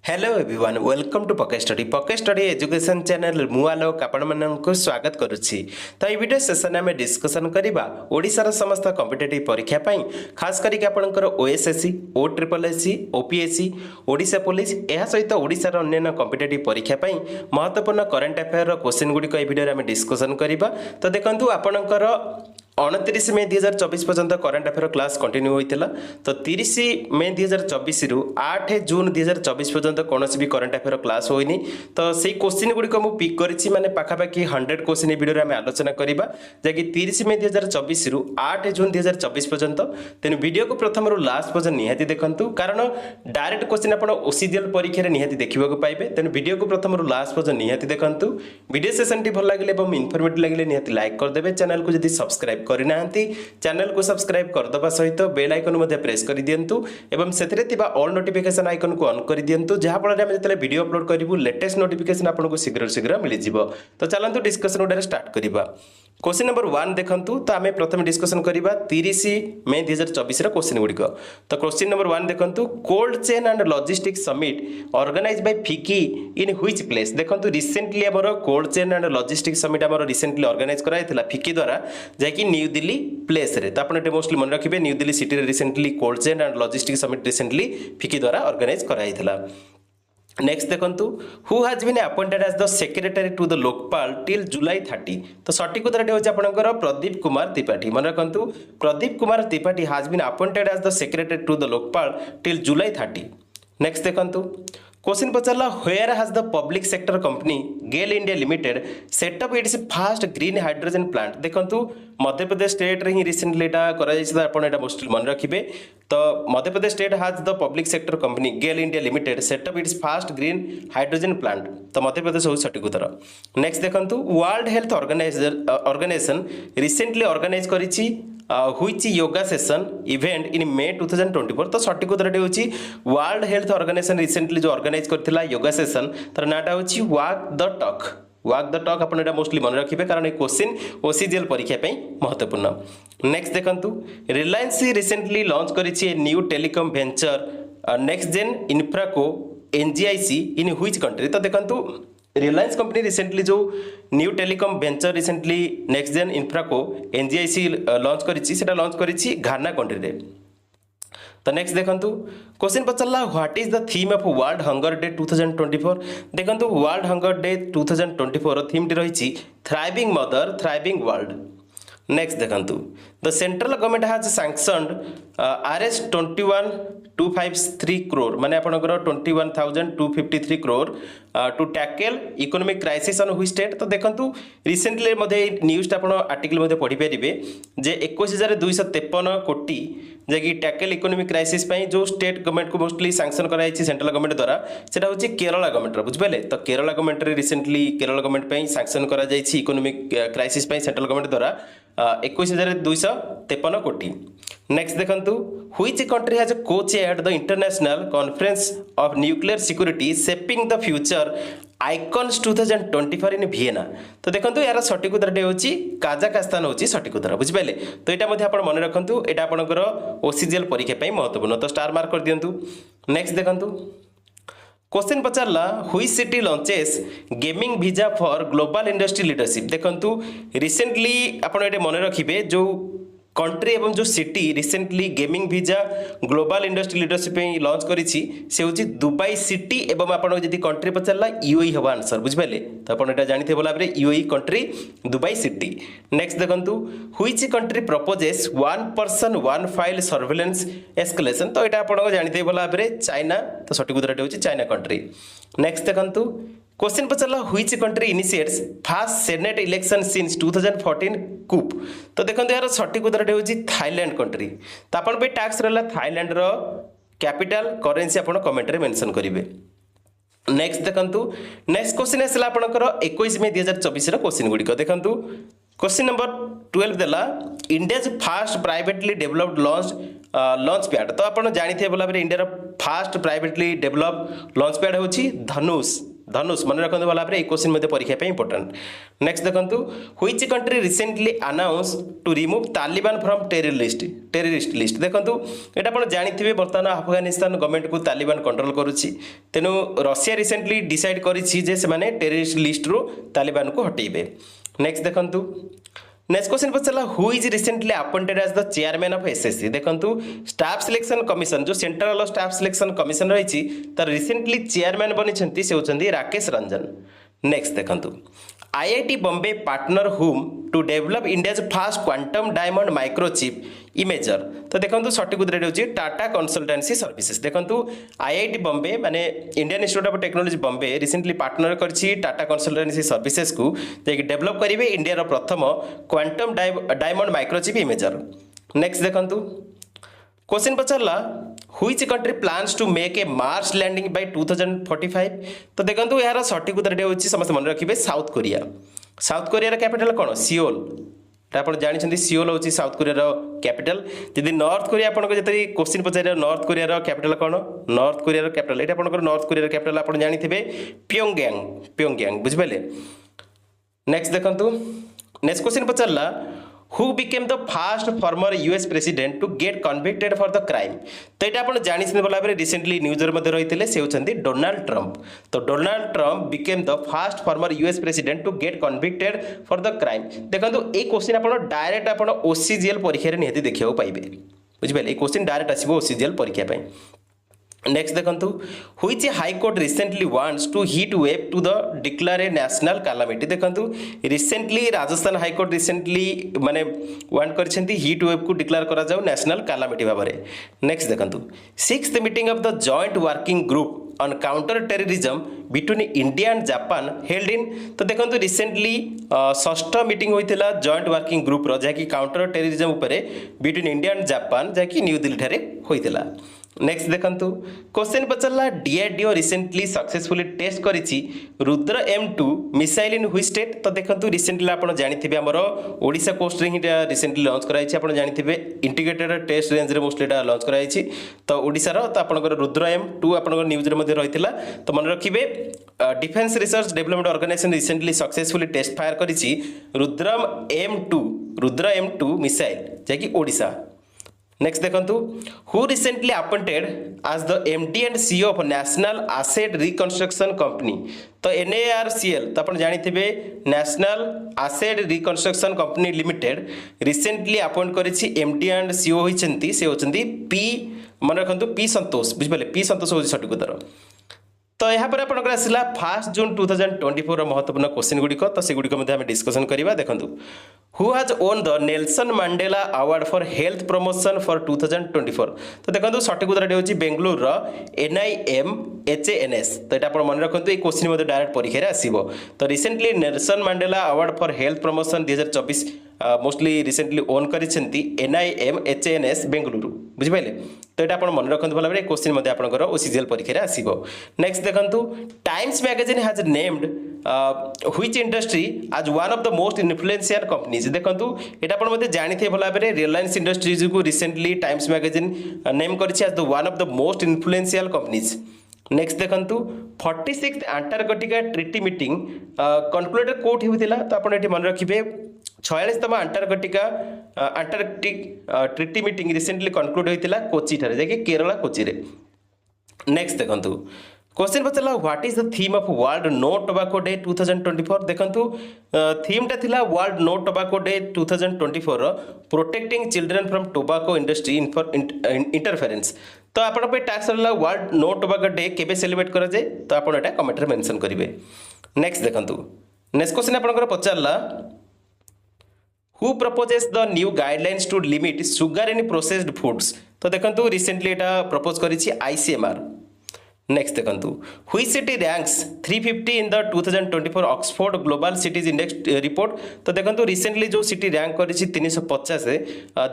Hello everyone welcome to pocket study education channel मु आलोक आपको स्वागत करुच्ची। तो ये वीडियो सेशन में डिस्कसन करवा ओडिशार समस्त कॉम्पिटिटिव परीक्षा पाई खास करके आपंकर OSSC OSSC OPSC Odisha police यह सहित ओडिशार अन्य कॉम्पिटिटिव परीक्षा पाई महत्वपूर्ण करंट अफेयर क्वेश्चन गुड़िक वीडियो में डिस्कसन करवा। तो देखो आपणकर 29 मे 2024 पर्यंत करंट अफेयर क्लास कंटिन्यू होता। तो 30 मे 2024 रु 8 जून 2024 पर्यंत कौन भी करंट अफेयर क्लास होनी। तो से क्वेश्चन गुड़िक मुझे पिक करी मैंने पाखापाखि 100 क्वेश्चन वीडियो में आलोचना करवा जैकि 30 मे 2024 रु 8 जून 2024 पर्यंत। तेणु वीडियो को प्रथम लास्ट पर्यंत निहाती देखंतु कारण डायरेक्ट क्वेश्चन आप OCGL परीक्षा निहाती देखा पाइबे। तेणु वीडियो को प्रथम लास्ट पर्यंत निहाती देखंतु। वीडियो सेशन टी भल लगे और इनफॉर्मेटिव लगे निहाती लाइक करदे। चैनल को जदि सब्सक्राइब करना चैनल को सब्सक्राइब करदबा सहित बेल आइकन मध्ये प्रेस कर दियंतु एवं सेथिरे थिबा ऑल नोटिफिकेशन आइकन को ऑन कर दियंतु जहा फल हम जतले वीडियो अपलोड करिवु लेटेस्ट नोटिफिकेशन आपको शीघ्र शीघ्र मिल जिवो। तो चलंतु डिस्कशन उडे स्टार्ट करिबा। क्वेश्चन नंबर 1 देखंतु। तो आमे प्रथम डिस्कशन करिबा 30 मे 2024 रो क्वेश्चन गुडिक। तो क्वेश्चन नंबर 1 देखंतु cold chain and logistics summit organized by FICCI in which place. देखंतु रिसेंटली हमर cold chain and logistics summit हमर रिसेंटली ऑर्गेनाइज कराइथिला फिकी द्वारा जेकी न्यू दिल्ली प्लेस रे। तो आपण एटे मोस्टली मन रखिबे न्यू दिल्ली सिटी रे recently cold chain and logistics summit recently FICCI द्वारा ऑर्गेनाइज कराइथिला। नेक्स्ट देखंतु who has been appointed as the secretary to the Lokpal till July 30। तो सठिक उत्तर होची आपनकर प्रदीप कुमार त्रिपाठी। मन रखंतु Pradeep Kumar Tripathi has been appointed as the secretary to the Lokpal till July 30। Next देखंतु क्वेश्चन पचारला where has the public sector company GAIL India limited set up its first green hydrogen plant. देखंतु मध्य प्रदेश स्टेट रे ही रिसेंटली एटा करा जायछि। आपण एटा मोस्टली मन रखिबे। तो Madhya Pradesh state has the public sector company GAIL India limited set up its first green hydrogen plant. तो मध्य प्रदेश हो सठिक उत्तर। नेक्स्ट देखंतु world health organisation recently organise करिछि which yoga session event in May 2024। तो सठिक उत्तर होची वर्ल्ड हेल्थ ऑर्गेनाइजेशन रिसेंटली जो ऑर्गेनाइज करथिला योगा सेशन तार नाटा होची वॉक द टॉक। आपण एटा मोस्टली मन रखिबे कारण ए क्वेश्चन OCGL परीक्षा पई महत्वपूर्ण। नेक्स्ट देखंतु रिलायंस रिसेंटली लॉन्च करिछि a new telecom venture next gen Infraco NGIC in which country. तो देखंतु रिलायंस कंपनी रिसेंटली जो new telecom venture recently next gen Infraco NGIC launch करिछि सेटा लॉन्च करिछि घाना कंट्री रे। तो नेक्स्ट देखंतु क्वेश्चन पचला what is the theme of world hunger day 2024। देखंतु वर्ल्ड हंगर डे 2024 थीम टी रहिछि thriving mother thriving world. Next देखंतु the central government has sanctioned RS 21,253 crore माने आपनकर 21,253 crore to tackle economic crisis on which state. तो देखंतु recently मध्ये news आपण आर्टिकल मध्ये पढि परिबे जे 21,253 कोटी जे कि टैकल इकोनॉमिक क्राइसिस पई जो स्टेट गवर्नमेंट को मोस्टली सैंक्शन कराइछि सेंट्रल गवर्नमेंट द्वारा सेटा होछि केरला गवर्नमेंट बुझ पाले। तो केरला गवर्नमेंट रे रिसेंटली केरला गवर्नमेंट पई सैंक्शन करा जाइछि इकोनॉमिक क्राइसिस पई सेंट्रल गवर्नमेंट द्वारा 21,253 कोटी। नेक्स्ट देखंतु which country has co-chaired the international conference of nuclear security shaping the future icons 2024 in Vienna. तो देखंतु यार सठिक उत्तर होची काजाखस्तान होची सठिक उत्तर बुझ पाइले। तो एटा मध्ये आपण मन रखंतु एटा आपनकर OCGL परीक्षा पई महत्वपूर्ण। तो स्टार मार्क कर दियंतु। नेक्स्ट देखंतु क्वेश्चन पचारला which city launches gaming visa for global industry leadership. देखंतु रिसेंटली आपण एटे मन रखिबे जो कंट्री एवं जो city recently gaming visa global industry leadership launch करिछि से होछि दुबई सिटी एवं आपण जदि कंट्री पचारला UAE हवा आंसर बुझ पाइले। तो आपण एटा जानिथे बोला बरे UAE country Dubai city. Next देखंतु which country proposes one person one file surveillance escalation. तो एटा आपण जानिथे बोला बरे चाइना। तो सठिक उत्तर होछि चाइना कंट्री। नेक्स्ट देखंतु क्वेश्चन पचारला which country initiates first senate election since 2014 coup. तो देखंतु यार सठिक उत्तर होछि थाईलैंड कंट्री। तो आपण पे टैक्स रहला थाईलैंड रो कैपिटल करेंसी आपण कमेंट रे मेंशन करिवे। नेक्स्ट देखंतु नेक्स्ट क्वेश्चन आसला आपनकर 21 मे 2024 रो क्वेश्चन गुडिक। देखंतु क्वेश्चन नंबर 12 देला India's first privately developed launch pad. तो आपण जानिथे बोला बरे इंडिया रो first privately developed launch pad होछि धनुष। धनुष मन रखते भल भाव क्वेश्चन परीक्षा इंपोर्टाट नेक्स्ट देखो which country recently announce to remove Taliban from terrorist list देखो यहाँ आप जानी बर्तमान अफगानिस्तान गवर्नमेंट को तालिबान कंट्रोल करुच्ची तेणु रशिया रिसेंटली डिसाइड करिछि जे से माने टेररिस्ट लिस्ट रू तालिबान को हटेबे नेक्स्ट देखो नेक्स्ट क्वेश्चन पचारा who is recently appointed as the chairman of SSC देखो स्टाफ सिलेक्शन कमिशन जो सेंट्रल स्टाफ सिलेक्शन कमिशन रही तार रिसेंटली चेयरमैन बनी से होती राकेश रंजन नेक्स्ट देखो IIT Bombay partner whom to develop India's first quantum diamond microchip imager तो देखो सठिक उत्तर होची टाटा कंसल्टेंसी सर्विसेज देखो आईआईटी बॉम्बे माने Indian institute of technology Bombay recently partner करछि टाटा कंसल्टेंसी सर्विसेज को डेवलप करेंगे इंडिया प्रथम quantum diamond microchip imager next देखो क्वेश्चन पचारा which country plans to make a Mars landing by 2045 तो देखो यार सठिक उत्तर होची समस्त मन रखिबे साउथ कोरिया कैपिटल कौन सियोल आप जानते सियोल हूँ साउथ कोरिया कैपिटल जदि नॉर्थ कोरिया आपको जो क्वेश्चन पचार नॉर्थ कोरिया कैपिटल कौन नॉर्थ कोरिया कैपिटल ये आप नॉर्थ कोरिया कैपिटल आप जानते प्योंगयांग बुझिपारे नेक्स्ट देखो नेक्स्ट क्वेश्चन पचारा who became the first former US president to get convicted for the crime तो यहाँ आप जानते भल भाव रिसेंटली न्यूजर रही से होती डोनाल्ड ट्रंप तो Donald Trump became the first former US president to get convicted for the crime देखो ये क्वेश्चन आप डायरेक्ट आप ओसीजीएल परीक्षा निहाती देखा पाइबे बुझिपारे ये क्वेश्चन डायरेक्ट आसो ओसीजीएल परीक्षा नेक्स्ट देखो which high court recently wants to heat wave to the declare a national calamity देखो रिसेंटली राजस्थान हाईकोर्ट रिसेंटली माने वांट कर हीट वेव को डिक्लेयर करा जाऊ नेशनल कैलामिटी भाव में नेक्स्ट देखो 6th meeting of the joint working group on counter terrorism between India and Japan held in तो देखो रिसेंटली 6th मीटिंग होता जॉइंट वर्किंग ग्रुप जहाँकि काउंटर टेररिज्म उपरे बिटवीन इंडिया एंड जापान जहाँकि न्यू दिल्ली ठारे होता नेक्स्ट देखो क्वेश्चन पचारा डीआरडीओ रिसेंटली सक्सेसफुली टेस्ट करिछि Rudra M2 missile in which state तो देखो रिसेंटली आप जानते आमर ओडिशा कोस्ट रे रिसेंटली लॉन्च कराई आप जानते इंटीग्रेटेड टेस्ट रेंज रे मोस्टली लॉन्च कराई तो ओडिशार तो आपंकर रुद्र M2 आप न्यूज रही तो मन रखिए defence research development organisation recently successfully test fire करिछि रुद्र M2 मिसाइल जहाँकि ओडिशा नेक्स्ट देखो who recently appointed as the MD and CEO of national asset reconstruction company तो NARCL तो आप जानते national asset reconstruction company limited recently appoint करिछि MD and CEO होइछन्ती से होचन्ती पी मन रखंतु पी संतोष बुझिपाले पी संतोष होछि सठिक उत्तर तो यहाँ पर आपंकर आसला 1 जून 2024 महत्वपूर्ण क्वेश्चन गुड़िक तो से गुड़िक आम डिस्कसन करवा देखो हु हाज own the Nelson Mandela award for health promotion for 2024 तो देखो सठिक उत्तर होची बेंगलुरु NIMHANS तो यहाँ आप मन रखते ये क्वेश्चन डायरेक्ट परीक्षा आसो तो recently Nelson Mandela award for health promotion 2024 mostly recently won करिसेंती NIMHANS बेंगलुरु बुझिपारे तो यहाँ आप मन रखते भल भाव क्वेश्चन आपंकर ओसीजीएल परीक्षा आसो नेक्स्ट देखो Times magazine has named which industry as one of the most influential companies देखो यहाँ आप जानते भल भाव रिलायंस इंडस्ट्रीज को रिसेंटली टाइम्स मैगजीन नेम करिछि as the one of the most influential companies next देखो 46th अंटार्कटिका ट्रिटी मीटिंग कनक्लूडेड कोठी होतिला तो आप मन रखिए 46तम Antarctic treaty meeting recently conclude होता कोची ठारे जैसे केरला कोची रे नेक्स्ट देखो क्वेश्चन पचारा what is the theme of world no tobacco day 2024 देखो थीम टा थिला world no tobacco day 2024 protecting children from tobacco industry interference तो आप टास्क रहा वर्ल्ड नो टोबाको डे केबे सेलिब्रेट करा जाए तो आप कमेंट रे मेंशन करेंगे नेक्स्ट देखो नेक्स्ट क्वेश्चन आपंकर पचारा who proposes the new guidelines to limit sugar in processed foods तो देखो रिसेंटली यहाँ प्रपोज करिछि ICMR नेक्स्ट देखो which city ranks 350 in the 2024 Oxford global cities index report तो देखो रिसेंटली जो सिटी रैंक करिछि 350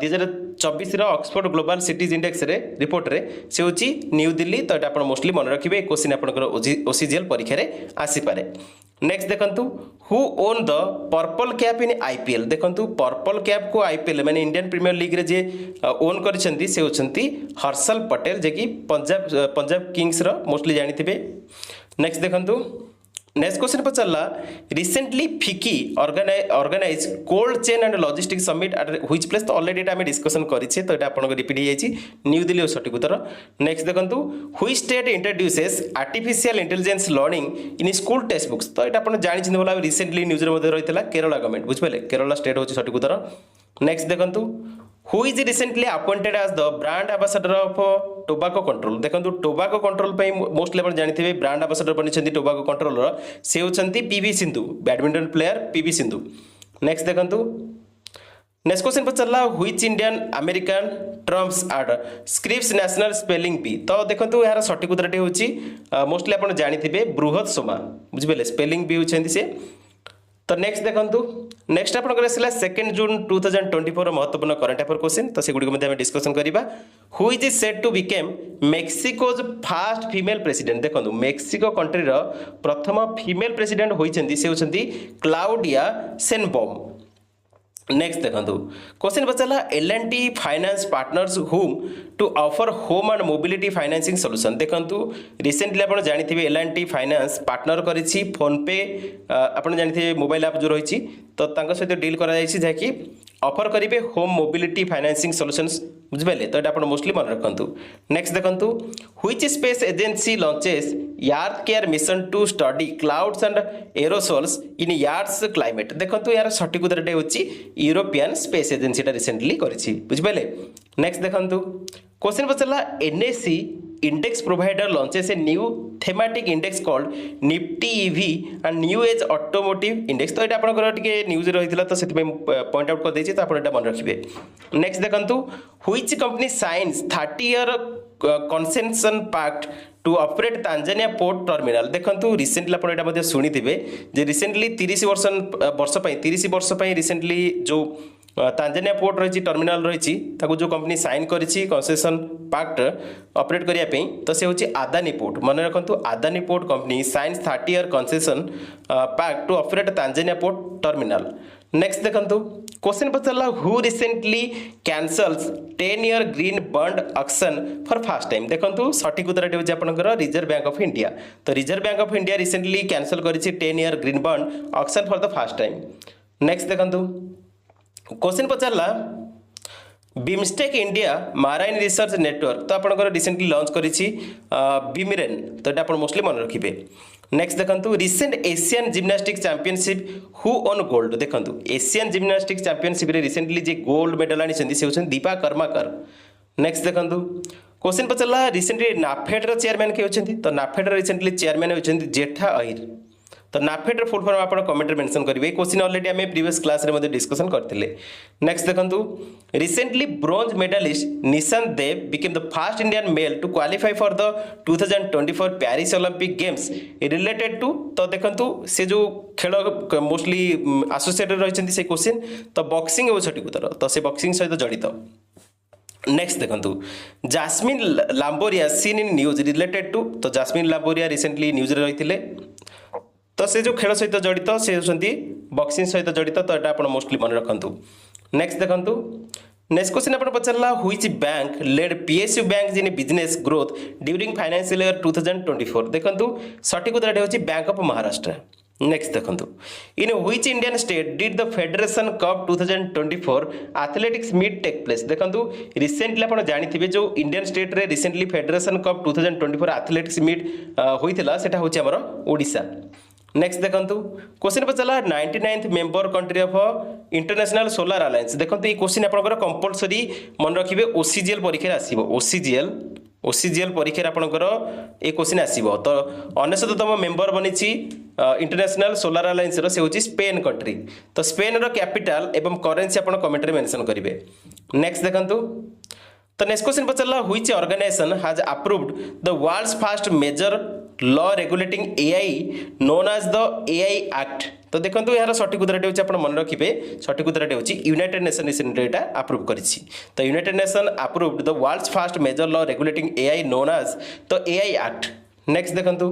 2024 ऑक्सफोर्ड ग्लोबल सिटीज इंडेक्स रे रिपोर्ट रे से होची न्यू दिल्ली तो आप मोस्टली मन रखिए क्वेश्चन आपंकर ओसीजीएल परीक्षा रे आसी पारे नेक्स्ट देखो who won the purple cap in IPL देखो पर्पल कैप को IPL माने इंडियन प्रीमियर लीग रे जे ओन करिसेंती से होचंती हर्षल पटेल जे कि पंजाब किंग्स रो मोस्टली जानते नेक्स्ट देखो नेक्स्ट क्वेश्चन पचारा recently FICCI organize cold chain and logistic summit at which place तो ऑलरेडी एटा हमें डिस्कशन करिछे तो एटा आपन रिपीट हो जाइए न्यू दिल्ली और सठिक उत्तर। नेक्स्ट देखंतु which state introduces artificial intelligence learning in school text books तो एटा आपन जानि छिन बोला रिसेंटली न्यूज रे मध्ये रहितला केरला गवर्नमेंट बुझबेले केरला स्टेट होची सठिक उत्तर। नेक्स्ट देखंतु who is recently appointed as the brand ambassador of tobacco control देखंतु टोबाको कंट्रोल पे मोस्ट लेवल जानिथिबे ब्रांड एम्बेसडर बनिछन्ती टोबाको कंट्रोल रो से होछन्ती PV Sindhu badminton player PV Sindhu. Next देखंतु नेक्स्ट क्वेश्चन पचरला which Indian American terms are Scripps national spelling bee तो देखंतु यार सठिक उत्तरटी होची मोस्टली आपण जानिथिबे बृहत सोमा बुझबेले स्पेलिंग बी होछन्ती से। तो नेक्स्ट देखंतु नेक्स्ट आपण करसिला 2 जून 2024 महत्वपूर्ण करंट अफेयर क्वेश्चन तो सेगुडी मध्ये हम डिस्कशन करिबा who is said to become Mexico's first female president देखंतु मेक्सिको कंट्री रो प्रथम फीमेल प्रेसिडेंट होइछन्ती से होछन्ती क्लाउडिया शेनबॉम। नेक्स्ट देखंतु क्वेश्चन पचाला L&T finance partners whom to offer home and mobility financing solution देखंतु रिसेंटली आपण जानिथिबे L&T फाइनेंस पार्टनर करिछि फोन पे आपण जानिथिबे मोबाइल ऐप जो रहिछि तो तांका सहित डील करा जाइछि जाकि ऑफर करिवे होम मोबिलिटी फाइनेंसिंग सॉल्यूशंस बुझबेले तो एटा आपण मोस्टली मन रखंतु। नेक्स्ट देखंतु which space agency launches earth care mission to study clouds and aerosols in yards climate देखंतु यार सठिक उत्तरटे होछि यूरोपियन स्पेस एजेंसी टा रिसेंटली करिछि बुझबेले। नेक्स्ट देखंतु क्वेश्चन पचला NSC index provider launches a new thematic index called Nifty EV and new age automotive index तो एटा आपनकर टिके न्यूज रहितला तो सेति पॉइंट आउट कर देछि तो आपण एटा मन रखिबे। नेक्स्ट देखंतु which company signs 30 year concession pact to operate Tanzania port terminal देखंतु रिसेंटली आपण एटा मध्ये सुनिथिबे जे रिसेंटली 30 वर्ष पई रिसेंटली जो तांजानिया पोर्ट रही टर्मिनाल रही जो कंपनी साइन करिछि कंसेशन पैक्ट ऑपरेट करिया पे तो से होछि आदानी पोर्ट मन रखंतु Adani port company signs 30 year concession pact to operate Tanzania port terminal. Next देखंतु क्वेश्चन पचरला who recently cancels 10 year green bond auction for first time देखंतु सठिक उत्तरटी होछि आपनकर रिजर्व बैंक ऑफ इंडिया तो reserve bank of India recently cancel करिछि 10 year green bond auction for the first time. Next देखंतु क्वेश्चन पचारला BIMSTEC India marine research network तो आपनकर रिसेंटली लॉन्च करिछि बिमिरेन तो एटा आपण मोस्टली मन रखिबे। नेक्स्ट देखंतु recent Asian gymnastic championship who on gold देखंतु एशियन जिम्नास्टिक चैंपियनशिप रे रिसेंटली जे गोल्ड मेडल आनी छथि से होछन दीपा कर्माकर। नेक्स्ट देखंतु क्वेश्चन पचारला रिसेंटली नाफेड रो चेयरमैन के होछथि तो नाफेड रो रिसेंटली चेयरमैन होछथि जेठा अहिर तो नाफेड रो फुल फॉर्म आपण कमेंट रे मेंशन करिवे क्वेश्चन ऑलरेडी हमें प्रीवियस क्लास रे मध्ये डिस्कशन करथिले। नेक्स्ट देखंतु recently bronze medallist Nishant Dev became the first Indian male to qualify for the 2024 Paris Olympic Games related to तो देखंतु से जो खेल मोस्टली एसोसिएटेड रहिसंती से क्वेश्चन तो बॉक्सिंग हो सठिक उत्तर तो से बॉक्सिंग सहित जड़ित। नेक्स्ट देखंतु Jaismine Lamboria seen in news related to तो जास्मिन लांबोरिया रिसेंटली न्यूज रे रहिथिले तो से जो खेल सहित जड़ित से होती बॉक्सिंग सहित जड़ित तो यहाँ आप मोस्टली मन रखु। नेक्स्ट देखंतु नेक्स्ट क्वेश्चन आप पचारला which bank led PSU bank in business growth during financial year 2024 देखंतु सठिक उत्तर होछि बैंक ऑफ महाराष्ट्र। नेक्स्ट देखंतु in which Indian state did the federation cup 2024 athletics meet take place देखंतु रिसेंटली आप जानिथिबे जो इंडियन स्टेट रे recently federation cup 2024 athletics meet होइथिला सेटा होछि हमर ओडिशा। नेक्स्ट देखंतु क्वेश्चन पचारला 99th member country of international solar alliance देखंतु ये क्वेश्चन आपनकर कंपलसरी मन रखिबे OCGL परीक्षा रे आसीबो OCGL परीक्षा रे आपनकर ए क्वेश्चन आसीबो तो 99तम मेंबर बनिछि इंटरनेशनल सोलर अलायंस रो से होछि स्पेन कंट्री तो स्पेन रो कैपिटल एवं करेंसी आपन कमेंट रे मेंशन करिवे। नेक्स्ट देखंतु तो नेक्स्ट क्वेश्चन पचारला which organisation has approved the world's first major law regulating AI known as the AI act तो देखंतु यार सठिक उत्तरटी होछि आपण मन रखिबे सठिक उत्तरटी होछि यूनाइटेड नेशन रिसेंटली एटा अप्रूव करिछि तो united nation approved the world's first major law regulating AI known as the AI act. Next देखंतु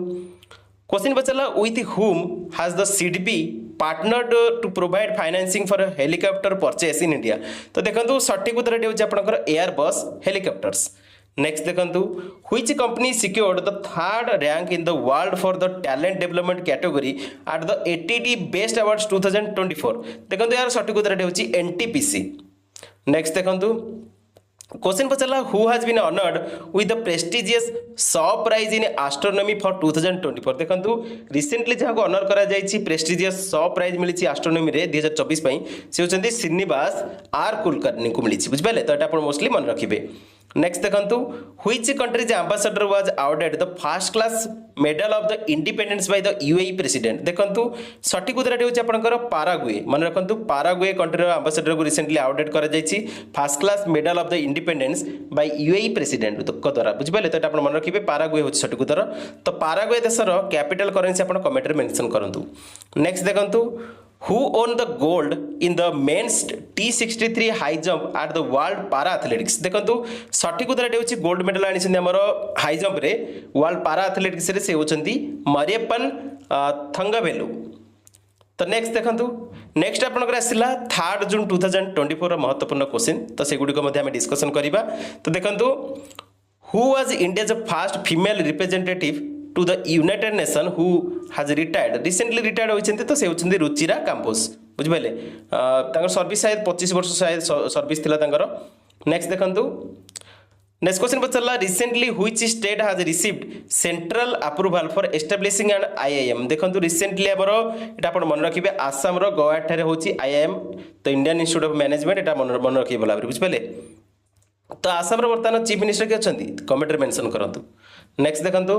क्वेश्चन पचारला with whom has the CDB partnered to provide financing for helicopter purchase in India तो देखंतु सठिक उत्तरटी होछि आपनकर Airbus helicopters. Next देखंतु which company secured the third rank in the world for the talent development category at the ATT best awards 2024 देखंतु यार सठिक उत्तर होची एनटीपीसी। नेक्स्ट देखंतु क्वेश्चन पचारा who has been honoured with the prestigious Shaw prize in astronomy for 2024 देखंतु recently जहाँ को ऑनर करा जायछि प्रेस्टिजियस सॉ प्राइज मिली एस्ट्रोनॉमी रे 2024 पई से होचंदी श्रीनिवास आर कुलकर्णी को मिली बुझिपाले तो एटा आपण मोस्टली मन रखिबे। नेक्स्ट देखंतु which country's ambassador was awarded the first class medal of the independence by the UAE president देखंतु सठिक उत्तर होची आपनकर पाराग्वे मन रखंतु पाराग्वे कंट्री एम्बेसडर को रिसेंटली अवार्डेड करा जायछि first class medal of the independence by UAE president को द्वारा बुझिपाले तो आपण मन रखिबे पाराग्वे होची सठिक उत्तर। तो पाराग्वे देशर कैपिटल करेंसी आपण कमेंट रे मेंशन करंतु। नेक्स्ट देखंतु Who won the gold in the men's T63 high jump at the World Para Athletics देखंतु सठिक उत्तर होची गोल्ड मेडल आनिछन हमर हाई जंप रे वर्ल्ड पारा एथलेटिक्स रे से होचंती मरियप्पन थंगवेलु। तो नेक्स्ट देखंतु नेक्स्ट आपनकर आसिला 3 जून 2024 रो महत्वपूर्ण क्वेश्चन तो से गुडी को मध्ये हम डिस्कशन करिबा। तो देखंतु who was India's first female representative to the united nation who has retired recently retired होइछन्ते तो से होचन्ती रुचिरा कांपोस बुझिबेले तांगर सर्विस शायद 25 वर्ष शायद सर्विस थिला तांगर। नेक्स्ट देखंतु नेक्स्ट क्वेश्चन पचला recently which state has received central approval for establishing an IIM देखंतु रिसेंटली हमरो एटा आपण मन रखिबे आसाम रो गवाहाटी ठारे होची आईआईएम तो इंडियन इंस्टीट्यूट ऑफ मैनेजमेंट एटा मन रखिबे बोला बुझिबेले। तो आसाम रो वर्तमान चीफ मिनिस्टर के अछंती कमेंट रे मेंशन करंतु। नेक्स्ट देखंतु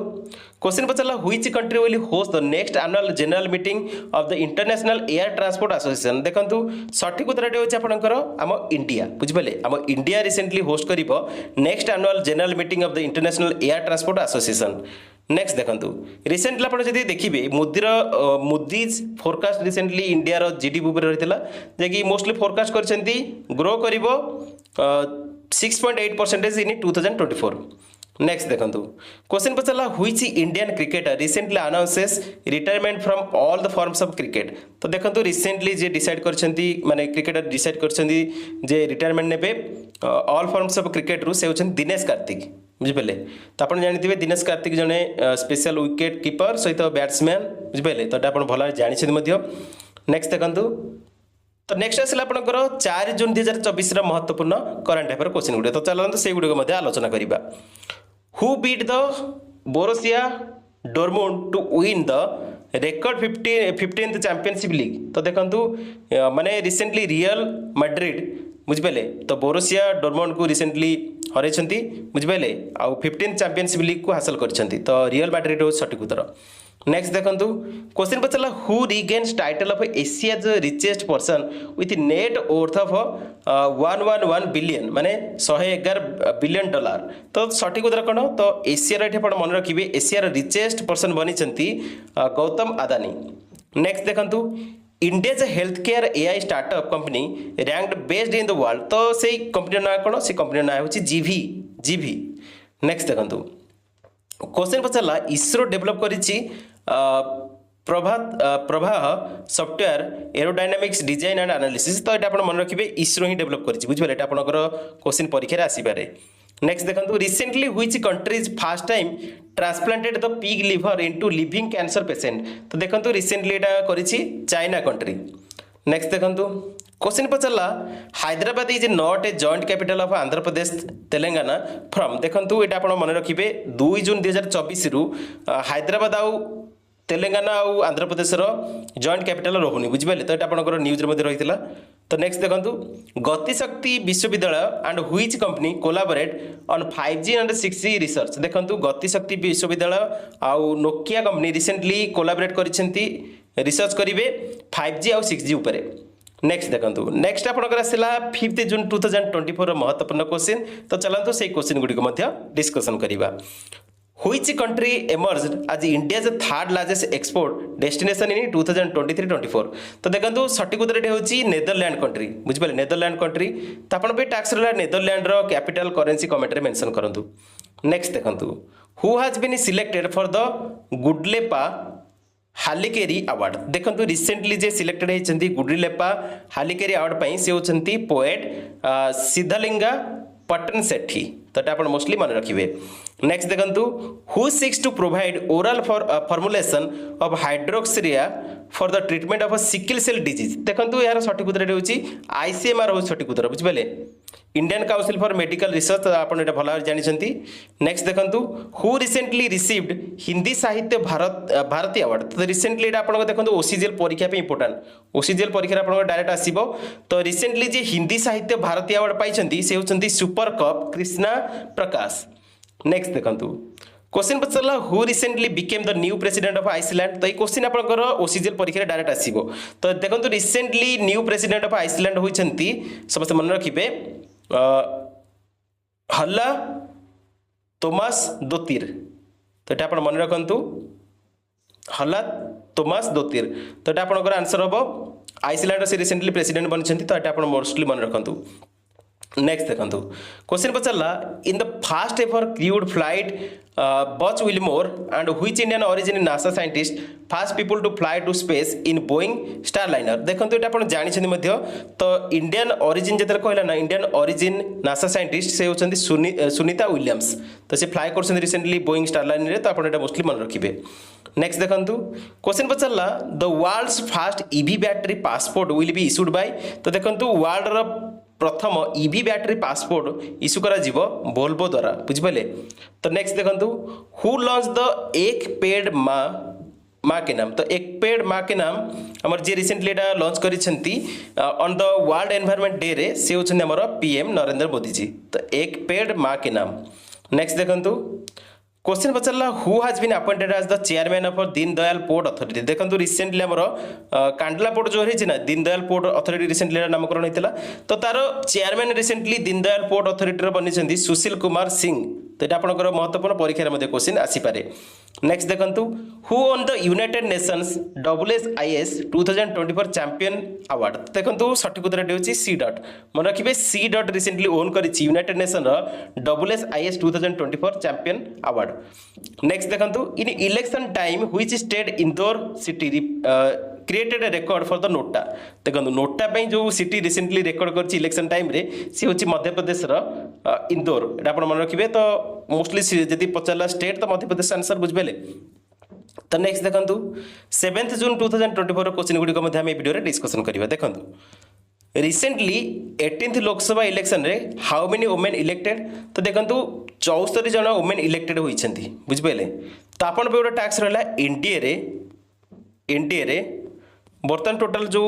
क्वेश्चन पचला which country will host the next annual general meeting of the international air transport association देखंतु सठिक उत्तर होची आपनकर आम इंडिया बुझिबेले आम इंडिया रिसेंटली होस्ट करिवो next annual general meeting of the international air transport association. Next देखंतु रिसेंटली आपण जदि देखिबे मुदीज फोरकास्ट रिसेंटली इंडिया रो जीडीपी ऊपर रहितला जे कि मोस्टली फोरकास्ट करछंती ग्रो करिवो 6.8% इन 2024। नेक्स्ट देखंतु क्वेश्चन पचला which Indian cricketer recently announces retirement from all the forms of cricket तो देखंतु रिसेंटली जे डिसाइड करछंती माने क्रिकेटर डिसाइड करछंती जे रिटायरमेंट नेबे ऑल फॉर्म्स ऑफ क्रिकेट रु से होछन दिनेश कार्तिक बुझिपेले। तो आपण जानिथिबे दिनेश कार्तिक जने स्पेशल विकेट कीपर सहित बैट्समैन बुझिपेले तो आपण भला जानि छथि मध्य। नेक्स्ट देखंतु तो नेक्स्ट आसला आपनकर 4 जून 2024 रा महत्वपूर्ण करंट अफेयर क्वेश्चन गुडे तो चलंतु से गुडे मध्ये आलोचना करिबा। Who beat the Borussia Dortmund to win the record 15th championship league तो देखंतु माने रिसेंटली रियल मैड्रिड बुझिपेले तो बोरुसिया डोर्टमुंड को रिसेंटली हरैछंती बुझिपेले आ 15th चैंपियनशिप लीग को हासिल करछंती तो रियल मैड्रिड हो सठिक उत्तर। नेक्स्ट देखंतु क्वेश्चन पचला who regains title of Asia's richest person with net worth of 111 billion माने 111 बिलियन डॉलर तो सठिक उत्तर कोन तो एशिया रे आपण मन रखिबे एशिया रे रिचेस्ट पर्सन बनिचंती गौतम अदानी। नेक्स्ट देखंतु India's health care AI startup company ranked best in the world तो से कंपनी ना कोन से कंपनी ना होची जीवी। नेक्स्ट देखंतु क्वेश्चन पचला इसरो डेवलप करिछि प्रवाह software aerodynamics design and analysis तो एटा आपण मन रखिबे इसरो ही डेवलप करिछि बुझिबे एटा आपनकर क्वेश्चन परीक्षा रे आसीबारे। नेक्स्ट देखंतु recently which country's first time transplanted the pig liver into living cancer patient तो देखंतु रिसेंटली एटा करिछि चाइना कंट्री। नेक्स्ट देखंतु क्वेश्चन पचला Hyderabad is not a joint capital of Andhra Pradesh Telangana from देखंतु एटा आपण मन रखिबे 2 जून 2024 रु हैदराबाद आउ तेलंगाना आउ आंध्र प्रदेश रो जॉइंट कैपिटल रहुनी बुझिबेले तो एटा आपनकर न्यूज रे मध्ये रहितला। तो नेक्स्ट देखंतु Gati Shakti Vishwavidyalaya and which company collaborate on 5G and 6G research देखंतु गतिशक्ति विश्वविद्यालय आउ नोकिया कंपनी रिसेंटली कोलैबोरेट करिसेंती रिसर्च करिवे 5G आउ 6G ऊपर। नेक्स्ट देखंतु नेक्स्ट आपनकर आसिला 5 जून 2024 रो महत्वपूर्ण क्वेश्चन तो चलंतु से क्वेश्चन गुडी को मध्ये डिस्कशन करिबा। Which country emerged as India's third largest export destination in 2023-24 तो देखंतु सठिक उत्तर होची नेदरलैंड कंट्री बुझिबले नेदरलैंड कंट्री तो आपण पे टैक्स रे नेदरलैंड रो कैपिटल करेंसी कमेंट रे मेंशन करंतु। नेक्स्ट देखंतु who has been selected for the Gudleppa Hallikeri award देखंतु रिसेंटली जे सिलेक्टेड हेचंती गुडलेपा हालिकेरी अवार्ड पई से होचंती पोएट सिद्धलिंगा पट्टन सेठी तो ये आपण मोस्टली मन रखिए। नेक्स्ट देखंतु who six to provide oral formulation of hydroxyurea for the treatment of sickle cell disease. देखंतु यार सठिक उत्तर होची आईसीएमआर हो सठिक उत्तर बुझ पाले Indian council for medical research आपण एटा भला जानिसंती। नेक्स्ट देखंतु हु रिसेंटली रिसीव्ड हिंदी साहित्य भारती अवार्ड। तो रिसेंटली एटा आपण देखंतु ओसीजीएल परीक्षा पे इंपोर्टेंट ओसीजीएल परीक्षा आपण डायरेक्ट आसीबो। तो रिसेंटली जे हिंदी साहित्य भारती अवार्ड पाइछंती से होचंती super cop Krishna Prakash. Next देखंतु क्वेश्चन पचरला who recently became the new president of Iceland. तो ये क्वेश्चन आपनकर ओसीजीएल परीक्षा डायरेक्ट आसीबो। तो देखंतु recently new president of Iceland होइछंती समस्त मन रखिबे हल्ला तोमास दोतीर। तो ये आपण मन रखंतु हल्ला तोमास दोतीर। तो ये आपनकर आंसर होबो आइसलैंड से रिसेंटली प्रेसिडेंट बनिछंती। तो ये आपण मोस्टली मन रखंतु। नेक्स्ट देखंतु क्वेश्चन पचरला in the first ever crewed flight Butch Wilmore and which Indian origin NASA scientist first people to fly to space in Boeing Starliner. देखंतु एटा आपण जानिछथि मध्य। तो इंडियन ओरिजिन जेतर कहला ना इंडियन ओरिजिन नासा साइंटिस्ट से होचंदी Sunita Williams. तो से फ्लाई करछन रिसेंटली बोइंग स्टारलाइनर रे। तो आपण एटा मोस्टली मन रखिबे। नेक्स्ट देखंतु क्वेश्चन पचरला the world's first EV battery passport will be issued by. तो देखंतु वर्ल्ड रो प्रथम ईवी बैटरी पासपोर्ट इश्यू करा जीवो वोल्वो द्वारा बुझिपाले। तो नेक्स्ट देखंतु हु लॉन्च द एक पेड माँ के नाम। तो एक पेड माँ के नाम हमर जे रिसेंटली एटा लॉन्च करिसेंती on the world environment day रे से होछन हमर पीएम नरेंद्र मोदी जी। तो एक पेड माँ के नाम। नेक्स्ट देखंतु क्वेश्चन पचरला who has been appointed as the chairman of Deen Dayal port authority. देखंतु रिसेंटली हमर कांडला पोर्ट जो रही ना दीन दयाल पोर्ट अथॉरिटी रिसेंटली नामकरण होइतिला। तो तार चेयरमैन रिसेंटली दीन दयाल पोर्ट अथॉरिटी रो बनिसेंती सुशील कुमार सिंह। तो एटा आपनकर महत्वपूर्ण परीक्षा मध्ये क्वेश्चन आसी पारे। नेक्स्ट देखंतु who won the united nations WSIS 2024 champion award. देखंतु सठिक उत्तर होची सी डॉट। मन रखिबे सी डॉट रिसेंटली ओन करिछि यूनाइटेड नेशन रो WSIS 2024 चैंपियन अवार्ड। नेक्स्ट देखंतु in election time which state Indore city created record for the NOTA. देखंतु नोटा पे जो सिटी रिसेंटली रेकॉर्ड करछि इलेक्शन टाइम रे सी होछि मध्य प्रदेश रो इंदौर। एटा आपण मन रखिबे। तो मोस्टली जदि पचरला स्टेट तो मध्य प्रदेश आंसर बुझबेले। तो नेक्स्ट देखंतु 7 जून 2024 क्वेश्चन गुडी को मध्ये हम वीडियो रे डिस्कशन करिबा। देखंतु रिसेंटली 18th लोकसभा इलेक्शन रे हाउ मेनी वुमेन इलेक्टेड। तो देखंतु 74 जन वुमेन इलेक्टेड होइछंती बुझबेले। तो आपण पे ओटा टैक्स रहला एनडीए रे बर्तन टोटल जो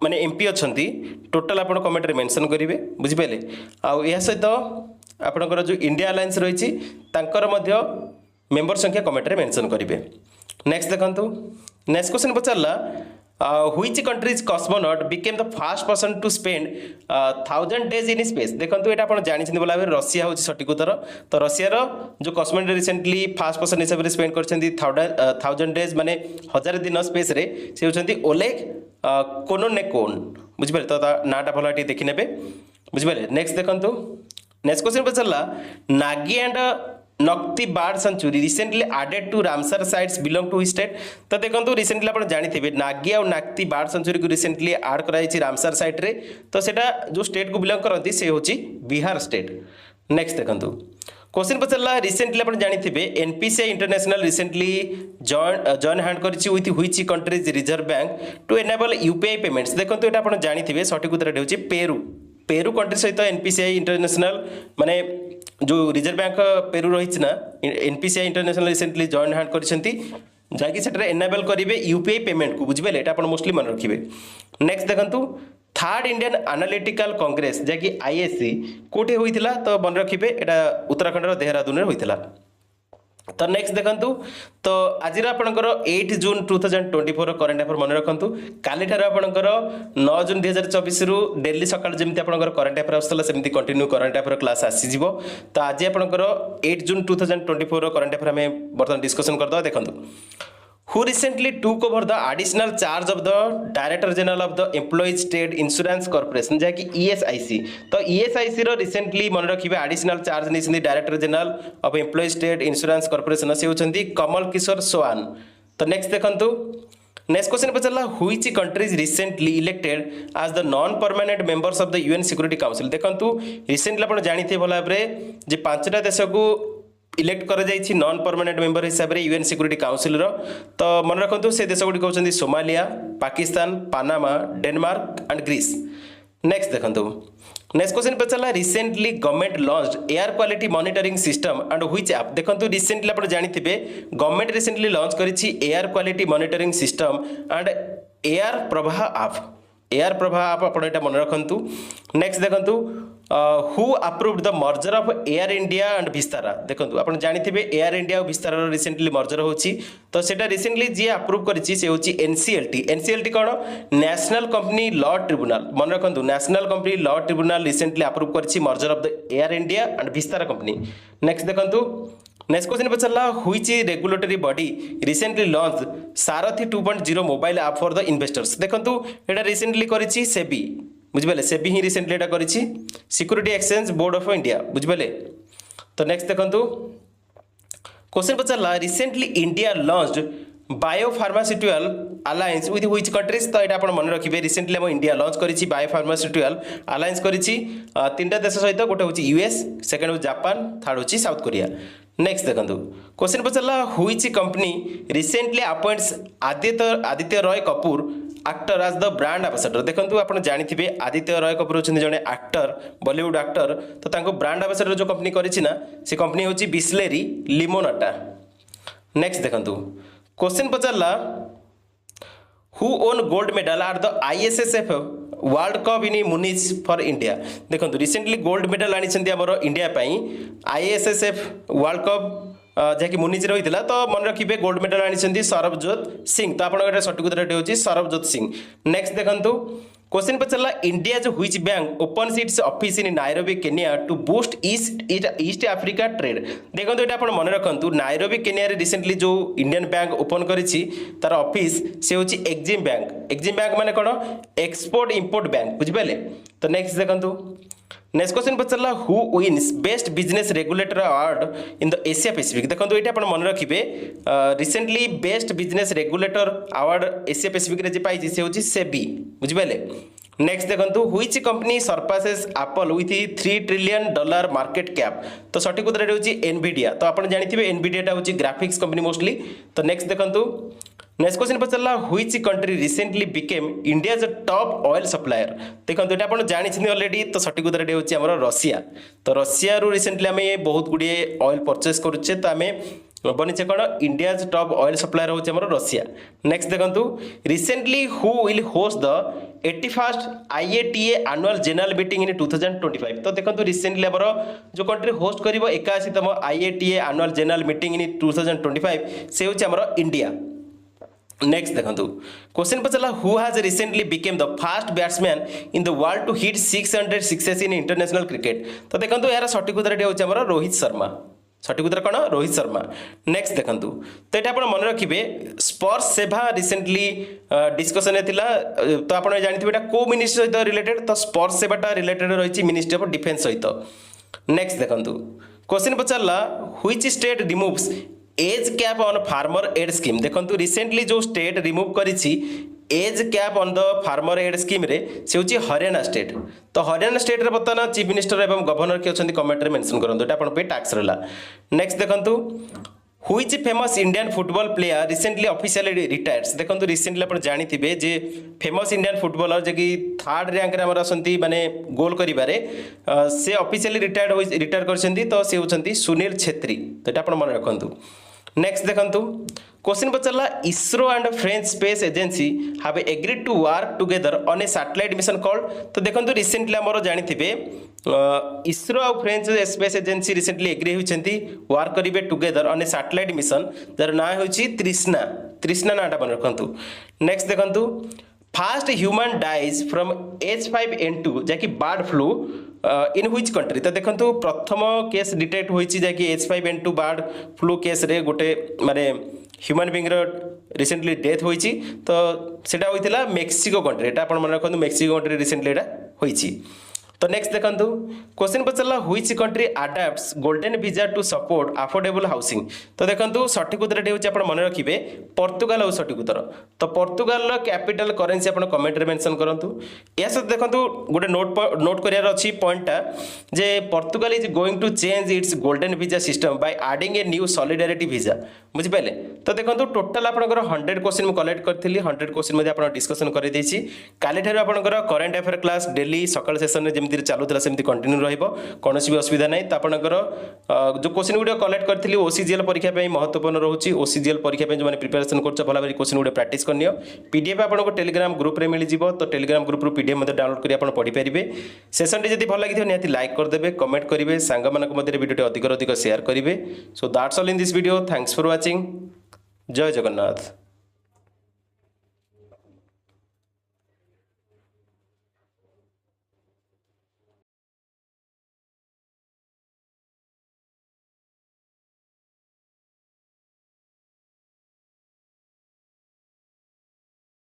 माने एमपी अछंती टोटल आपण कमेंट रे मेंशन करिवे बुझबेले। आ या सहित आपनकर जो इंडिया अलायंस रहिछि तांकर मध्य मेंबर संख्या कमेंट रे मेंशन करिवे। नेक्स्ट देखंतु नेक्स्ट क्वेश्चन पचरला which country's cosmonaut became the first person to spend 1000 days in space. देखंतु एटा आपण जानिछन बोला रशिया होछि सठिक उत्तर। तो रशिया रो जो कॉस्मोनॉट रिसेंटली फर्स्ट पर्सन हिसाब रे स्पेंड करछंती 1000 डेज माने 1000 दिन स्पेस रे से होछंती ओलेग कोनोनेकोन बुझबे। तो नाटा भलाटी देखि नेबे बुझबे। नेक्स्ट देखंतु नेक्स्ट क्वेश्चन पचरला Nagi and Nakti bird sanctuary recently added to Ramsar sites belong to state. तो देखंतु रिसेंटली आपण जानिथिबे नागी और नाक्ति बर्ड सेंचुरी को रिसेंटली ऐड कराइछि रामसर साइट रे। तो सेटा जो स्टेट को बिलोंग करंती से होछि बिहार स्टेट। नेक्स्ट देखंतु क्वेश्चन पचरला रिसेंटली आपण जानिथिबे NPCI international recently join hand करिछि with which country's reserve bank to enable UPI payments. देखंतु एटा आपण जानिथिबे सठिक उत्तर होछि पेरू कंट्री सहित एनपीसीआई इंटरनेशनल माने जो रिजर्व बैंक पेरू रही ना NPCI international recently join hand करिसेंती जाकि सेटरे एनेबल करिवे यूपीआई पेमेंट को बुझबेले। एटा आपण मोस्टली मन रखिबे। नेक्स्ट देखंतु थर्ड इंडियन एनालिटिकल कांग्रेस जाकि आईएससी कोठे होइतिला। तो मन रखिबे एटा उत्तराखंड रो देहरादून रे होइतिला। तो नेक्स्ट देखंतु तो आज आपनकर 8 जून 2024 करंट अफेयर मन रखंतु। काली ठार आपनकर 9 जून 2024 रु डेली सकाळ जेमति आपनकर करंट अफेयर आस्तला सेमति कंटिन्यू करंट अफेयर क्लास आसी जिवो। तो आज आपनकर 8 जून 2024 करंट अफेयर हमें बर्तन डिस्कशन करदो। देखंतु who recently took over the additional charge of the Director General of the Employees State Insurance Corporation जैकि ESIC। तो ESIC रो रिसेंटली मन रखिबे एडिशनल चार्ज नै director general of employees state insurance corporation से होचंती कमल किशोर सोहान। तो नेक्स्ट देखंतु नेक्स्ट क्वेश्चन पचारा which country's recently elected as the non permanent members of the UN security council देखंतु रिसेंटली आपण जानिथे भला भाबरे जे पांचटा देश को इलेक्ट कर जाइछि नॉन परमानेंट मेंबर हिसाब रे यूएन सिक्योरिटी काउंसिल रो तो मन रखंतु से देश गुडी कहउछन्ती Somalia Pakistan Panama Denmark and Greece next देखंतु नेक्स्ट क्वेश्चन पचारा recently government launched air quality monitoring system and which app देखंतु रिसेंटली आपण जानिथिबे गवर्नमेंट रिसेंटली लॉन्च करिछि air quality monitoring system and air Pravah app आपण एटा मन रखंतु नेक्स्ट देखंतु who approved the merger of Air India and Vistara देखंतु आपण जानिथिबे एयर इंडिया और विस्तारा रिसेंटली मर्जर होछि तो सेटा रिसेंटली जे अप्रूव करिछि से होछि एनसीएलटी कोन नेशनल कंपनी लॉ ट्रिब्यूनल मन रखंतु national company law tribunal recently approve करिछि merger of the Air India and Vistara company next देखंतु नेक्स्ट क्वेश्चन पचारा which regulatory body recently launch Saarthi 2.0 mobile app for the investors देखंतु एटा recently करिछि SEBI बुझिबले SEBI ही रिसेंटली एटा करिछि security exchange board of India बुझिबले तो नेक्स्ट देखंतु क्वेश्चन पचारा recently India launched biopharmaceutical alliance with which countries तो एटा आपण मन रखिबे रिसेंटली हम इंडिया लॉन्च करिछि बायोफार्मास्यूटिकल अलायंस करिछि तीनटा देश सहित गोटे होछि यूएस सेकंड होछि जापान थर्ड होछि साउथ कोरिया नेक्स्ट देखंतु क्वेश्चन पचारा which company recently appoints Aditya Roy Kapoor actor as the brand ambassador देखंतु आपण जानिथिबे आदित्य रॉय कपूर होछन जने एक्टर बॉलीवुड एक्टर तो तांको ब्रांड एम्बेसडर जो कंपनी करिछि ना से कंपनी होछि बिस्लेरी लिमोनाटा नेक्स्ट देखंतु क्वेश्चन पचारला who won gold medal at the ISSF World Cup in Munich for India देखंतु रिसेंटली गोल्ड मेडल आनिछन्ती हमर इंडिया पई आईएसएसएफ वर्ल्ड कप जहाँकि मुनिच रही तो मन रखिए गोल्ड मेडल आनी सरबजोत सिंह तो आप सठिक उत्तर होची सरबजोत सिंह नेक्स्ट देखंतु क्वेश्चन पचारा इंडिया जो which bank open its office in Nairobi Kenya to boost East Africa trade देखो ये आप मन रखु नायरोबी केनिया रे रिसेंटली जो इंडियन बैंक ओपन करिछि तार ऑफिस से होची एक्जिम बैंक माने कोन एक्सपोर्ट इंपोर्ट बैंक बुझिपाले तो नेक्स्ट देखंतु नेक्स्ट क्वेश्चन पचारा who wins best business regulator award in the Asia Pacific देखो ये आप मन रखिए recently best business regulator award Asia Pacific रे पाई से होची सेबी बुझिपाले नेक्स्ट देखंतु which company surpasses Apple with $3 trillion market cap तो सठिक उत्तर होची एनवीडिया तो आप जानिथिबे एनवीडिया टा होची ग्राफिक्स कंपनी मोस्टली तो नेक्स्ट देखंतु नेक्स्ट क्वेश्चन पचारा which country recently became India's top oil supplier देखो ये आप जानी ऑलरेडी तो सठिक उत्तर होची हमर रशिया तो रशिया रु रिसेंटली आम बहुत गुड़िए ऑयल परचेस करुचे तो आम बनीचे कौन इंडियाज टॉप ऑयल सप्लायर होची हमर रशिया नेक्स्ट देखंतु recently who will host the 81st IATA annual general meeting in 2025 तो देखंतु रिसेंटली हमर जो कंट्री होस्ट करिवो 81तम IATA annual general meeting in 2025 से होची हमर इंडिया नेक्स्ट देखंतु क्वेश्चन पचारा who has recently became the first batsman in the world to hit 600 sixes in international cricket तो देखंतु यार सठिक उत्तर होची हमर रोहित शर्मा सठिक उत्तर कौन रोहित शर्मा नेक्स्ट देखंतु तो ये आप मन रखिए स्पर्श सेवा रिसेंटली डिस्कसन तो आप जानते को मिनिस्ट्री सहित रिलेटेड तो स्पर्श सेवाटा रिलेटेड रही मिनिस्ट्री ऑफ डिफेन्स सहित नेक्स्ट देखंतु क्वेश्चन पचारा which state removes age cap on farmer aid scheme देखंतु रिसेंटली जो स्टेट रिमूव करिछि age cap on the farmer aid scheme रे से होची हरियाणा स्टेट तो हरियाणा स्टेट रे बर्तमान चीफ मिनिस्टर एवं गवर्नर के अछंती कमेंट रे मेंशन करंतु एटा आपण पे टैक्स रहला नेक्स्ट देखंतु which famous Indian football player recently officially retires देखंतु रिसेंटली आपण जानिथिबे जे फेमस इंडियन फुटबॉलर जे कि थर्ड रैंक रे हमर असंती माने गोल करिबारे से ऑफिशियली रिटायर करछंती तो से होछंती सुनील छेत्री तो एटा आपण मन रखंतु नेक्स्ट देखंतु क्वेश्चन पचारा ISRO and French space agency have agreed to work together on a satellite mission called तो देखंतु रिसेंटली हमर जानिथिबे इसरो और French space agency recently agree होइछंती वर्क करिवे together on a satellite mission जर ना होछि तृष्णा नाटा बन रखंतु नेक्स्ट देखंतु first human dies from H5N2 जैकि bird flu in which country तो देखंतु प्रथम case detect होइछि जैकि H5N2 bird flu case रे गोटे माने ह्यूमन बीइंग रो रिसेंटली डेथ होइछि तो सेटा होइतिला मेक्सिको कंट्री एटा आपण मन रखंतु मेक्सिको कंट्री रिसेंटली एटा होइछि तो नेक्स्ट देखंतु क्वेश्चन पचला which country adopts golden visa to support affordable housing. तो देखंतु सठिक उत्तर होची आपण मन रखिबे पोर्तुगाल हो सठिक उत्तर। तो पोर्तुगाल रो कैपिटल करेंसी आपण कमेंट रे मेंशन करंतु। या सहित देखंतु गोटे नोट करियार अछि पॉइंटटा जे Portugal is going to change its golden visa system by adding a new solidarity visa बुझि पाइले। तो देखंतु टोटल आपनकर 100 क्वेश्चन मु कलेक्ट करथिली 100 क्वेश्चन मध्ये आपण डिस्कशन करि देछि। काली ठार आपनकर करंट अफेयर क्लास डेली सकाळ सेशन रे जेमति चालुतला सेमति कंटिन्यू रहइबो कोनोसी भी असुविधा नै। तो आपनकर जो क्वेश्चन गुडे कलेक्ट करथिली ओसीजीएल परीक्षा पई महत्वपूर्ण रहउछि। ओसीजीएल परीक्षा पई जो माने प्रिपरेशन करछ भला भाबे क्वेश्चन गुडे प्रैक्टिस करनियो। पीडीएफ आपनको टेलीग्राम ग्रुप रे मिलि जिवो। तो टेलीग्राम ग्रुप रो पीडीएफ मध्ये डाउनलोड करि आपण पढि परिबे। सेशन रे जदि भल लागिथियो निहाती लाइक कर देबे कमेंट करिवे सांग मानक मध्ये वीडियो अधिक अधिक शेयर करिवे। So that's all in this video. Thanks for watching. जय जगन्नाथ।